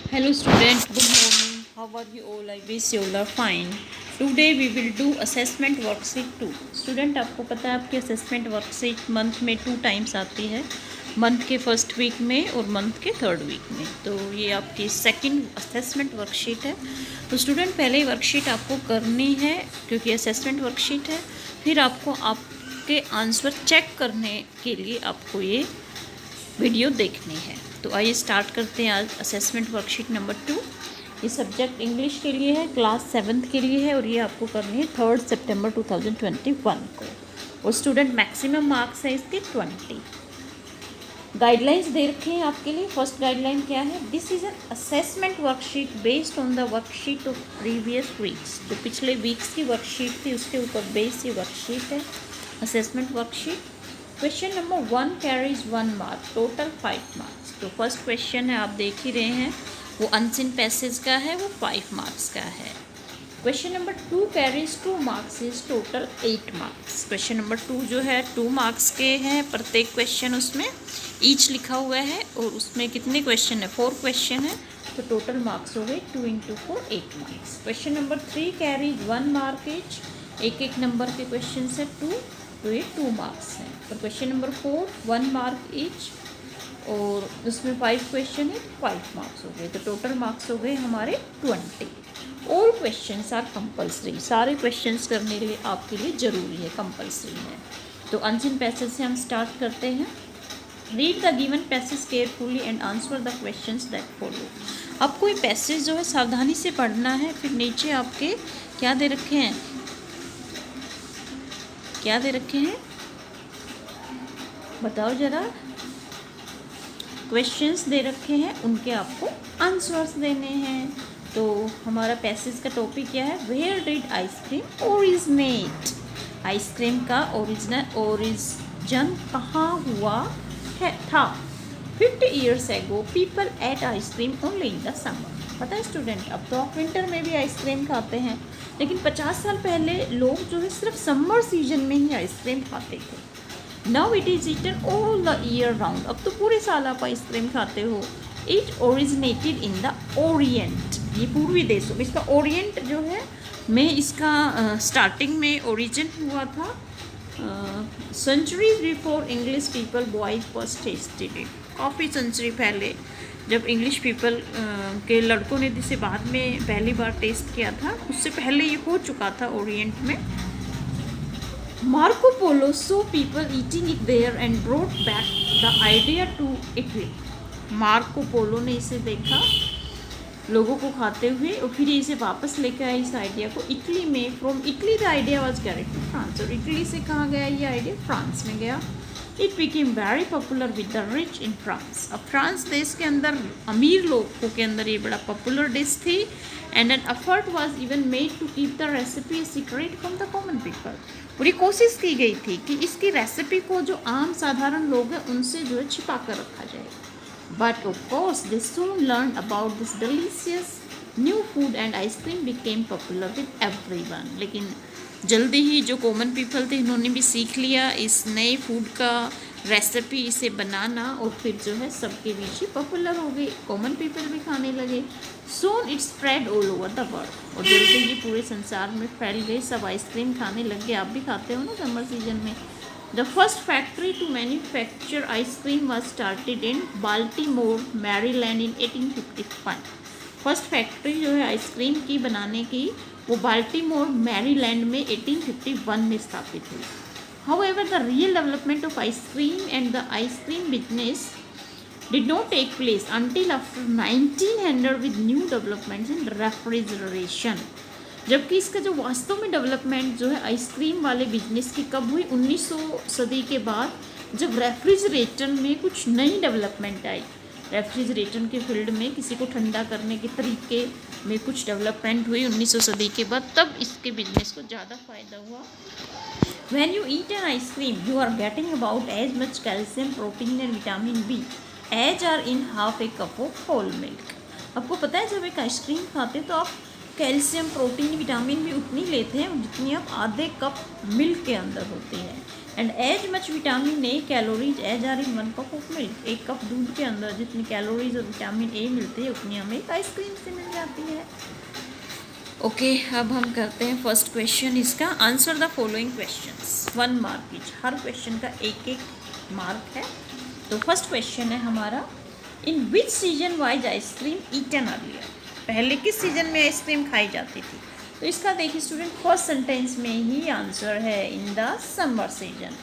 Hello student, good morning. How are you all? I wish you all are fine. Today we will do assessment worksheet 2. Student आपको पता है आपकी assessment worksheet month में 2 times आती है, month के first week में और मंथ के थर्ड वीक में। तो ये आपकी सेकंड असेसमेंट वर्कशीट है। तो स्टूडेंट पहले वर्कशीट आपको करनी है क्योंकि असेसमेंट वर्कशीट है, फिर आपको आपके आंसर चेक करने के लिए आपको ये वीडियो देखनी है। तो आइए स्टार्ट करते हैं आज असेसमेंट वर्कशीट नंबर 2। ये सब्जेक्ट इंग्लिश के लिए है, क्लास 7th के लिए है और ये आपको करनी है 3 सितंबर 2021 को। और स्टूडेंट मैक्सिमम मार्क्स है इसके 20। गाइडलाइंस दे रखे हैं आपके लिए। फर्स्ट गाइडलाइन क्या है? This is an assessment worksheet based on the worksheet of previous weeks. जो पिछले वीक्स की वर्कशीट थी उसके ऊपर बेस्ड ये वर्कशीट है, assessment worksheet. Question number 1 carries 1 mark, total 5 marks. तो फर्स्ट क्वेश्चन है, आप देख ही रहे हैं, वो अनसीन पैसेज का है, वो 5 मार्क्स का है। Question number 2 carries 2 marks, is total 8 marks. Question number 2 जो है 2 मार्क्स के हैं प्रत्येक क्वेश्चन, उसमें ईच लिखा हुआ है और उसमें कितने क्वेश्चन है? 4 क्वेश्चन है, तो टोटल मार्क्स हो गए 2 × 4 8 marks. Question number 3 carries 1 mark each, एक एक नंबर के क्वेश्चन से 2, तो ये 2 मार्क्स हैं। और क्वेश्चन नंबर 4 1 मार्क ईच और उसमें 5 क्वेश्चन है, 5 मार्क्स हो गए, तो टोटल मार्क्स हो गए हमारे 20। ऑल क्वेश्चंस आर कंपल्सरी, सारे क्वेश्चंस करने के लिए आपके लिए ज़रूरी है, कंपल्सरी है। तो अनसीन पैसेज से हम स्टार्ट करते हैं। Read the given passage carefully and answer the questions that follow. आपको ये पैसेज जो है सावधानी से पढ़ना है। फिर नीचे आपके क्या दे रखे हैं, क्या दे रखे हैं बताओ ज़रा। क्वेश्चंस दे रखे हैं, उनके आपको आंसर्स देने हैं। तो हमारा पैसेज का टॉपिक क्या है? Where did ice cream originate. Ice cream का ओरिजिन कहाँ हुआ है था? 50 years ago people ate ice cream only in the summer. पता है स्टूडेंट, अब तो आप विंटर में भी आइसक्रीम खाते हैं, लेकिन 50 साल पहले लोग जो है सिर्फ समर सीजन में ही आइसक्रीम खाते थे। Now it is eaten all the year round. अब तो पूरे साल आप आइसक्रीम खाते हो। It originated in the orient, ये पूर्वी देशों में। इसका ओरिएंट जो है में इसका स्टार्टिंग में ओरिजिन हुआ था। Centuries before English people boys first tasted it. काफ़ी सेंचुरी पहले जब इंग्लिश पीपल के लड़कों ने जिसे बाद में पहली बार टेस्ट किया था, उससे पहले ये हो चुका था ओरिएंट में। Marco Polo saw people eating it there and brought back the idea to Italy. Marco Polo ने इसे देखा लोगों को खाते हुए और फिर इसे वापस लेकर आया इस आइडिया को इटली में। From Italy the idea was carried to France. और इटली से कहाँ गया ये आइडिया? फ्रांस में गया। It became very popular with the rich in France. अब फ्रांस देश के अंदर अमीर लोगों के अंदर ये बड़ा पॉपुलर डिश थी। And an effort was even made to keep the recipe secret from the common people. पूरी कोशिश की गई थी कि इसकी रेसिपी को जो आम साधारण लोग हैं उनसे जो है छिपा कर रखा जाए। But of course they soon learn about this delicious new food and ice cream became popular with everyone. लेकिन जल्दी ही जो कॉमन पीपल थे इन्होंने भी सीख लिया इस नए फूड का रेसिपी, इसे बनाना, और फिर जो है सबके बीच ही पॉपुलर हो गई, कॉमन पीपल भी खाने लगे। Soon it spread all over the world. और जल्दी ही पूरे संसार में फैल गए, सब आइसक्रीम खाने लग गए। आप भी खाते हो ना समर सीजन में। The first factory to manufacture ice cream was started in Baltimore Maryland in 1855। First factory जो है आइसक्रीम की बनाने की वो बाल्टीमोर मैरीलैंड में 1851 में स्थापित हुई। However, the real development of ice cream and the ice cream business did not take place until after 1900 with new developments in refrigeration. जबकि इसका जो वास्तव में डेवलपमेंट जो है आइसक्रीम वाले बिजनेस की कब हुई? 1900 सदी के बाद, जब रेफ्रिजरेटर में कुछ नई डेवलपमेंट आई। रेफ्रिजरेटर के फील्ड में किसी को ठंडा करने के तरीके में कुछ डेवलपमेंट हुई 1900 सदी के बाद, तब इसके बिजनेस को ज़्यादा फ़ायदा हुआ। When you eat an ice cream, you are getting about as much calcium, protein and vitamin B as are in half a cup of whole milk. आपको पता है जब एक आइसक्रीम खाते हैं तो आप कैल्शियम, प्रोटीन, विटामिन भी उतनी लेते हैं जितनी आप आधे कप मिल्क के अंदर होती है। And as much vitamin A calories as are in 1 cup of milk. 1 cup दूध के अंदर जितनी कैलोरीज और विटामिन ए मिलती है उतनी हमें एक आइसक्रीम से मिल जाती है। ओके, अब हम करते हैं फर्स्ट क्वेश्चन इसका। Answer the following questions, 1 mark each, हर क्वेश्चन का एक मार्क है। तो फर्स्ट क्वेश्चन है हमारा, in which season wise ice cream eaten earlier, पहले किस सीजन में आइसक्रीम खाई जाती थी। तो इसका देखिए स्टूडेंट, फर्स्ट सेंटेंस में ही आंसर है इन द समर सीजन।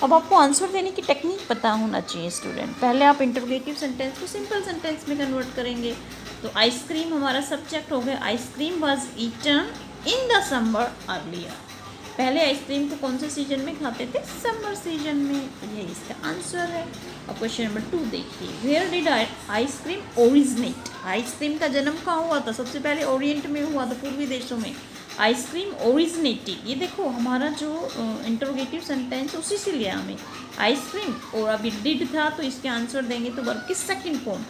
अब आपको आंसर देने की टेक्निक पता होना चाहिए स्टूडेंट। पहले आप इंटरोगेटिव सेंटेंस को सिंपल सेंटेंस में कन्वर्ट करेंगे। तो आइसक्रीम हमारा सब्जेक्ट हो गया, ice cream was eaten in the summer earlier. पहले आइसक्रीम को कौन से सीजन में खाते थे, समर सीजन में। तो ये इसका आंसर है। अब क्वेश्चन नंबर 2 देखिए, where did ice cream originate, ice cream का जन्म कहाँ हुआ था। सबसे पहले ओरिएंट में हुआ था, पूर्वी देशों में आइसक्रीम ओरिजिनेटेड। ये देखो हमारा जो इंटरोगेटिव सेंटेंस उसी से लिया हमें, आइसक्रीम, और अभी डिड था तो इसके आंसर देंगे तो वर्ब की सेकंड फॉर्म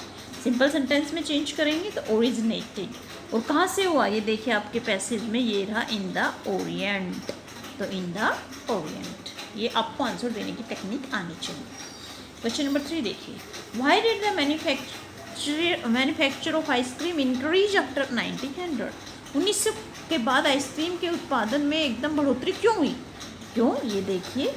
सिंपल सेंटेंस में चेंज करेंगे तो ओरिजिनेटेड। और कहाँ से हुआ, ये देखिए आपके पैसेज में ये रहा, इन द ओरिएंट। तो इन द ओरिएंट, ये आपको आंसर देने की टेक्निक आनी चाहिए। क्वेश्चन नंबर 3 देखिए, why did the manufacture of ice cream increase after 1900, 1900 के बाद आइसक्रीम के उत्पादन में एकदम बढ़ोतरी क्यों हुई। क्यों, ये देखिए,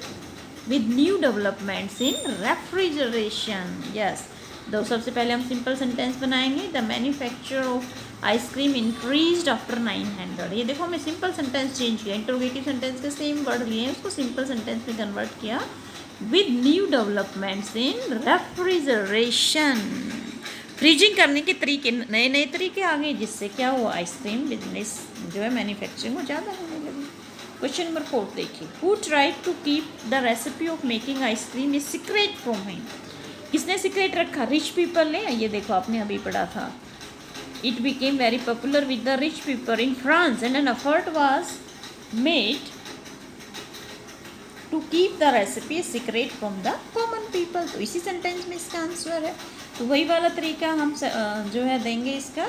with new developments in refrigeration. Yes, तो सबसे पहले हम सिंपल सेंटेंस बनाएंगे, the manufacture of ice cream increased after 900। ये देखो हमें सिंपल सेंटेंस चेंज किया, इंटरोगेटिव सेंटेंस के सेम वर्ड लिए हैं, उसको सिंपल सेंटेंस में कन्वर्ट किया, with new developments in refrigeration. Freezing करने के तरीके, नए नए तरीके आ गए, जिससे क्या हुआ, आइसक्रीम बिजनेस जो है मैन्युफैक्चरिंग वो ज़्यादा होने लगी। क्वेश्चन नंबर 4 देखिए, who tried to keep the recipe of making ice cream a secret from him, किसने सीक्रेट रखा, रिच पीपल ने। ये देखो आपने अभी पढ़ा था, it became very popular with the rich people in France and an effort was made to keep the recipe secret from the common people. तो इसी सेंटेंस में इसका आंसर है। तो वही वाला तरीका हम जो है देंगे इसका,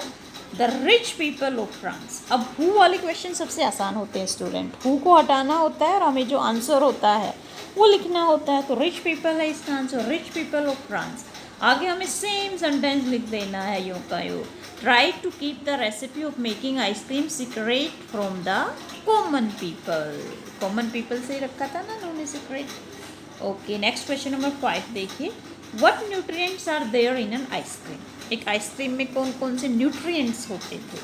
the rich people of France. अब हु वाले क्वेश्चन सबसे आसान होते हैं स्टूडेंट, हु को हटाना होता है और हमें जो आंसर होता है वो लिखना होता है। तो रिच पीपल है इसका answer, rich people of France. आगे हमें सेम सेंटेंस लिख देना है, यूँ का यूँ, try to keep the recipe of making ice cream secret from the common people. Common people से ही रखा था ना उन्होंने secret. Okay, next question number 5 देखिए, what nutrients are there in an ice cream, एक आइसक्रीम में कौन कौन से न्यूट्रिएंट्स होते थे।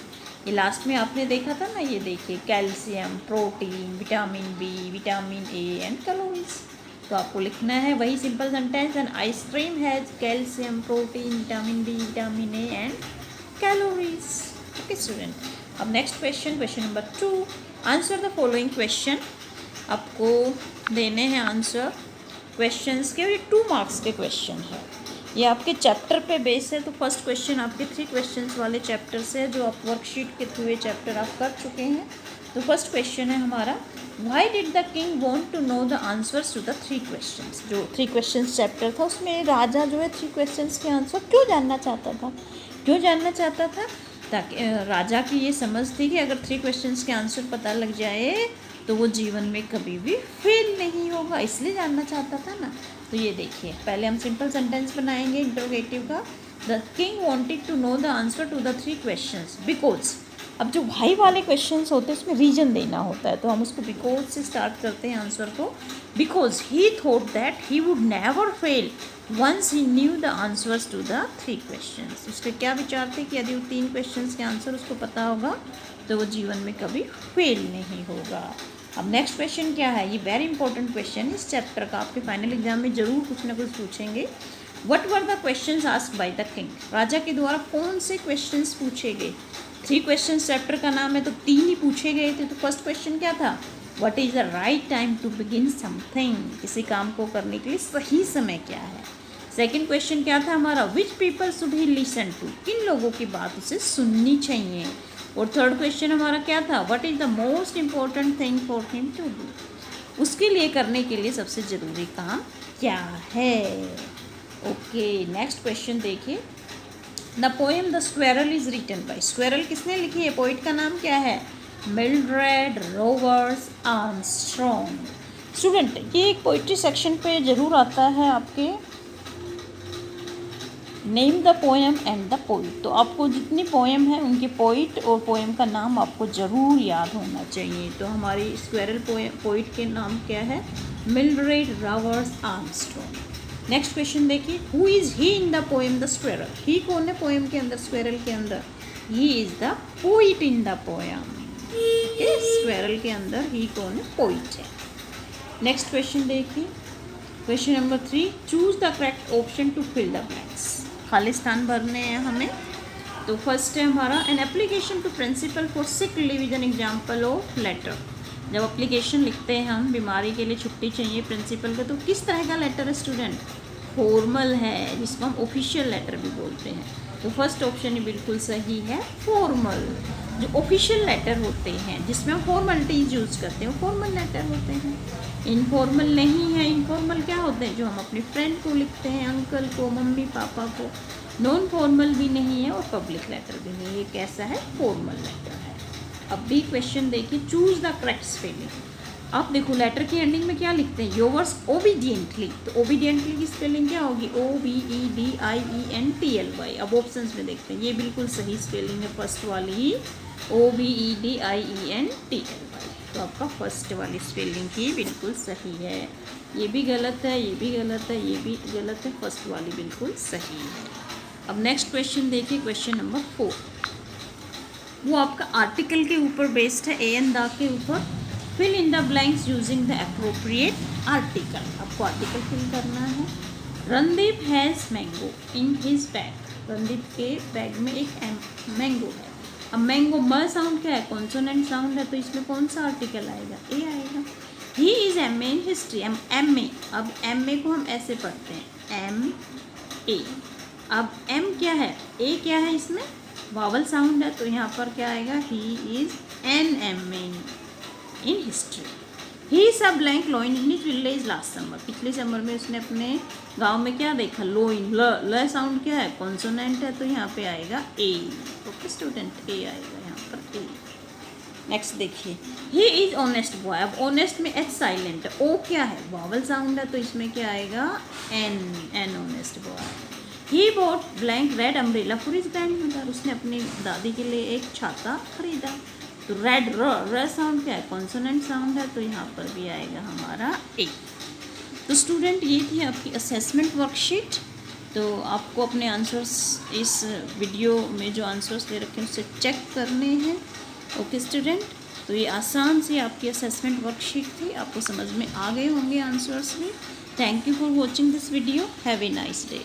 ये लास्ट में आपने देखा था ना, ये देखिए, calcium, protein, vitamin B, vitamin A and calories. तो आपको लिखना है वही simple sentence, an ice cream has calcium, protein, vitamin B, vitamin A and calories. Okay student, अब next question, question number 2, answer the following question. आपको देने हैं answer questions के, और ये 2 मार्क्स के क्वेश्चन है, ये आपके चैप्टर पे बेस है। तो फर्स्ट क्वेश्चन आपके 3 क्वेश्चंस वाले चैप्टर से है, जो आप वर्कशीट के थ्रू ये चैप्टर आप कर चुके हैं। तो फर्स्ट क्वेश्चन है हमारा, why did the king want to know the answers to the 3 questions. जो 3 क्वेश्चंस चैप्टर था उसमें राजा जो है 3 क्वेश्चंस के आंसर क्यों जानना चाहता था, क्यों जानना चाहता था, ताकि राजा की ये समझ थी कि अगर 3 क्वेश्चंस के आंसर पता लग जाए तो वो जीवन में कभी भी फेल नहीं होगा, इसलिए जानना चाहता था ना। तो ये देखिए, पहले हम सिंपल सेंटेंस बनाएंगे इंटरोगेटिव का, the king wanted to know the answer to the 3 questions because. अब जो वाई वाले क्वेश्चंस होते हैं उसमें रीजन देना होता है, तो हम उसको बिकॉज से स्टार्ट करते हैं आंसर को। Because he thought that he would never fail once he knew the answers to the 3 questions. उसके क्या विचार थे कि यदि वो 3 क्वेश्चंस के आंसर उसको पता होगा तो वो जीवन में कभी फेल नहीं होगा। अब नेक्स्ट क्वेश्चन क्या है, ये वेरी इंपॉर्टेंट क्वेश्चन इस चैप्टर का, आपके फाइनल एग्जाम में जरूर कुछ ना कुछ पूछेंगे। What were the questions asked by the king, राजा के द्वारा कौन से क्वेश्चंस पूछे गए। 3 क्वेश्चंस चैप्टर का नाम है तो 3 ही पूछे गए थे। तो फर्स्ट क्वेश्चन क्या था, what is the right time to begin something, किसी काम को करने के लिए सही समय क्या है। सेकेंड क्वेश्चन क्या था हमारा, which people should he listen to, किन लोगों की बात उसे सुननी चाहिए। और थर्ड क्वेश्चन हमारा क्या था, what is the most important thing for him to do, उसके लिए करने के लिए सबसे ज़रूरी काम क्या है। ओके, नेक्स्ट क्वेश्चन देखिए, the poem the squirrel is written by, squirrel किसने लिखी है, पोइट का नाम क्या है, मिल्ड्रेड रोवर्स आर्मस्ट्रॉन्ग। स्टूडेंट ये एक पोइट्री सेक्शन पे ज़रूर आता है आपके, name the poem and the poet. तो आपको जितनी पोएम है उनके पोइट और पोएम का नाम आपको ज़रूर याद होना चाहिए। तो हमारी स्क्वेरल पोइट के नाम क्या है? Mildred Bowers Armstrong. Next question देखिए, who is he in the poem the squirrel? He कौन है पोएम के अंदर, स्क्वेरल के अंदर? He is the poet in the poem. Okay, squirrel के अंदर ही कौन है? पोइट है। नेक्स्ट क्वेश्चन देखिए, question number 3, choose the correct option to fill the blanks. खाली स्थान भरने हैं हमें। तो फर्स्ट है हमारा, an application to principal for sick leave is an example of letter. जब एप्लीकेशन लिखते हैं हम, बीमारी के लिए छुट्टी चाहिए प्रिंसिपल को, तो किस तरह का लेटर है स्टूडेंट? फॉर्मल है, जिसको हम ऑफिशियल लेटर भी बोलते हैं। तो फर्स्ट ऑप्शन ही बिल्कुल सही है, फॉर्मल। जो ऑफिशियल लेटर होते हैं जिसमें हम फॉर्मेलिटीज यूज़ करते हैं वो फॉर्मल लेटर होते हैं। इनफॉर्मल नहीं है। इनफॉर्मल क्या होते हैं? जो हम अपने फ्रेंड को लिखते हैं, अंकल को, मम्मी पापा को। नॉन फॉर्मल भी नहीं है और पब्लिक लेटर भी नहीं है। ये कैसा है? फॉर्मल लेटर है। अब भी क्वेश्चन देखिए, चूज द करेक्ट स्पेलिंग। अब देखो लेटर की एंडिंग में क्या लिखते हैं? Yours obediently. तो ओबीडियंटली की स्पेलिंग क्या होगी? OBEDIENTLY। अब ऑप्शंस में देखते हैं, ये बिल्कुल सही स्पेलिंग है, फर्स्ट वाली ही, OBEDIENTLY। तो आपका फर्स्ट वाली स्पेलिंग की बिल्कुल सही है। ये भी गलत है, ये भी गलत है, ये भी गलत है, फर्स्ट वाली बिल्कुल सही है। अब नेक्स्ट क्वेश्चन देखिए, क्वेश्चन नंबर 4। वो आपका आर्टिकल के ऊपर बेस्ड है, एन द के ऊपर। Fill in the blanks using the appropriate article. आपको आर्टिकल फिल करना है। Randeep has mango in his bag. Randeep के बैग में एक मैंगो है। अब मैंगो म साउंड क्या है? कॉन्सोनेंट साउंड है, तो इसमें कौन सा आर्टिकल आएगा? ए आएगा। He is MA in history. MA, अब MA को हम ऐसे पढ़ते हैं, MA। अब M क्या है? A क्या है? इसमें वावल साउंड है, तो यहाँ पर क्या आएगा? He is an MA in history. He saw blank lying in his village last summer. पिछले समर में उसने अपने गांव में क्या देखा? लोइन। ल साउंड क्या है? कॉन्सोनेंट है, तो यहाँ पे आएगा ए। ओके स्टूडेंट, ए आएगा यहाँ पर, ए। नेक्स्ट देखिए, ही इज ऑनेस्ट बॉय। अब ऑनेस्ट में एच साइलेंट है, ओ क्या है? वावल साउंड है, तो इसमें क्या आएगा? An honest boy. He bought blank red umbrella for his grandmother. उसने अपनी दादी के लिए एक छाता खरीदा। तो रेड, र साउंड क्या है? कॉन्सोनेंट साउंड है, तो यहाँ पर भी आएगा हमारा ए। तो स्टूडेंट, ये थी आपकी असेसमेंट वर्कशीट। तो आपको अपने आंसर्स इस वीडियो में जो आंसर्स दे रखे हैं उससे चेक करने हैं। ओके स्टूडेंट, तो ये आसान सी आपकी असेसमेंट वर्कशीट थी। आपको समझ में आ गए होंगे आंसर्स भी। Thank you for watching this video. Have a nice day.